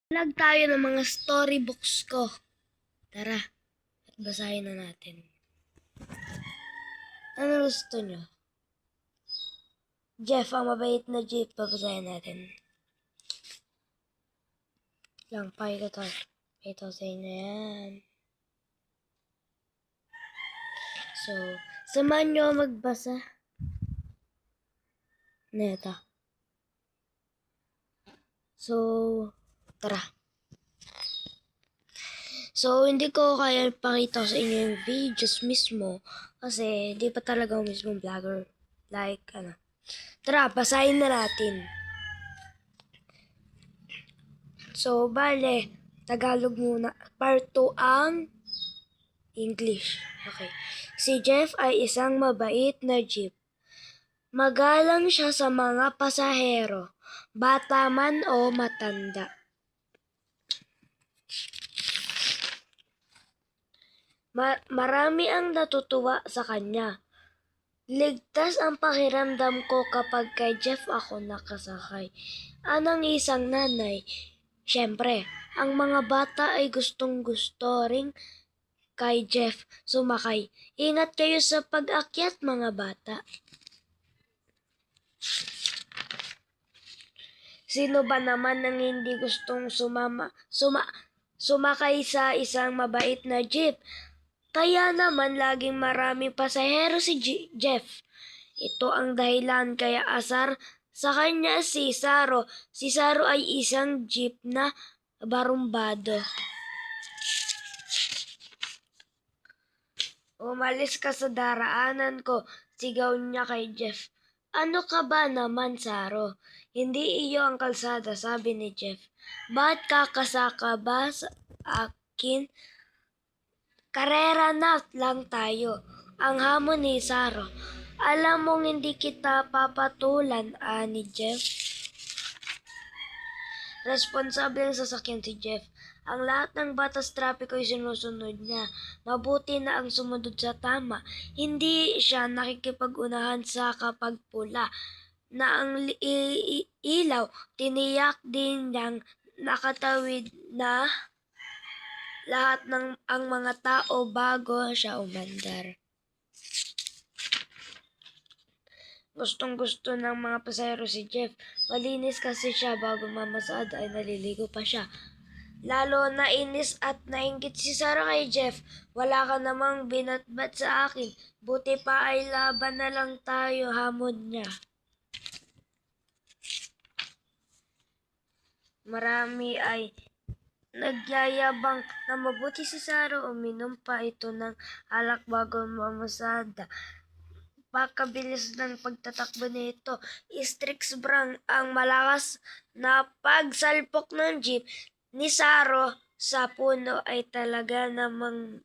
Vlog tayo ng mga storybooks ko. Tara, at basahin na natin. Ano gusto nyo? Jeff, ang mabait na jeep, babasahin natin. Lang, pakita to. Ito sa inyo yan. So, samahan nyo magbasa. Neta. So, tara. So, hindi ko kaya pakita sa inyo yung videos mismo kasi di pa talaga ako mismo vlogger. Tara, basahin na natin. So, bale, Tagalog muna. Part 2 ang English. Okay. Si Jeff ay isang mabait na jeep. Magalang siya sa mga pasahero, bata man o matanda. Marami ang natutuwa sa kanya. Ligtas ang pakiramdam ko kapag kay Jeff ako nakasakay. Anang isang nanay. Siyempre, ang mga bata ay gustong-gusto ring kay Jeff sumakay. Ingat kayo sa pag-akyat, mga bata. Sino ba naman ang hindi gustong sumakay sa isang mabait na jeep? Kaya naman laging maraming pasahero si Jeff. Ito ang dahilan kaya asar sa kanya si Saro. Si Saro ay isang jeep na barumbado. Umalis ka sa daraanan ko, sigaw niya kay Jeff. Ano ka ba naman, Saro? Hindi iyo ang kalsada, sabi ni Jeff. Bakit kakasaka ba sa akin? Karera na lang tayo. Ang hamon ni Saro. Alam mong hindi kita papatulan, ni Jeff. Responsable ang sasakyan si Jeff. Ang lahat ng batas trapiko ay sinusunod niya. Mabuti na ang sumunod sa tama. Hindi siya nakikipag-unahan sa kapag pula. Na ang ilaw, tiniyak din niyang nakatawid na lahat ng ang mga tao bago siya umandar. Gustong-gusto ng mga pasahero si Jeff. Malinis kasi siya bago mamasada ay naliligo pa siya. Lalo nainis at nainggit si Sarah kay Jeff. Wala ka namang binatbat sa akin. Buti pa ay laban na lang tayo, hamon niya. Marami ay nagyayabang na mabuti si Sarah. Uminom pa ito ng alak bago mamasada. Pagkabilis ng pagtatakbo nito, Strix Brang ang malakas na pagsalpok ng jeep ni Saro sa puno ay talaga namang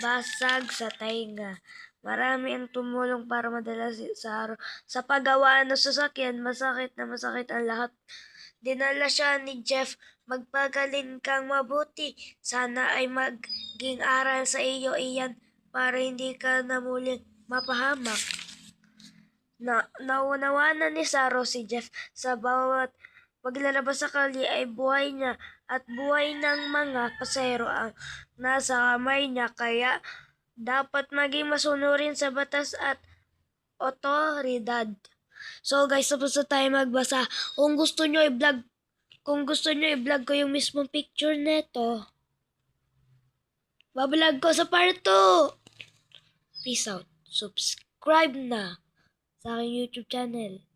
basag sa tainga. Marami ang tumulong para madala si Saro sa paggawa ng sasakyan. Masakit ang lahat. Dinala siya ni Jeff. Magpagaling kang mabuti. Sana ay maging aral sa iyo iyan para hindi ka na muling mapahamak. Naunawanan ni Saro si Jeff sa bawat paglalabas sa kalye ay buhay niya at buhay ng mga pasahero ang nasa kamay niya, kaya dapat maging masunurin sa batas at otoridad. So guys, tapos na tayo magbasa. Kung gusto nyo i-vlog ko yung mismong picture neto, bablog ko sa part 2. Peace out. Subscribe na sa aking YouTube channel.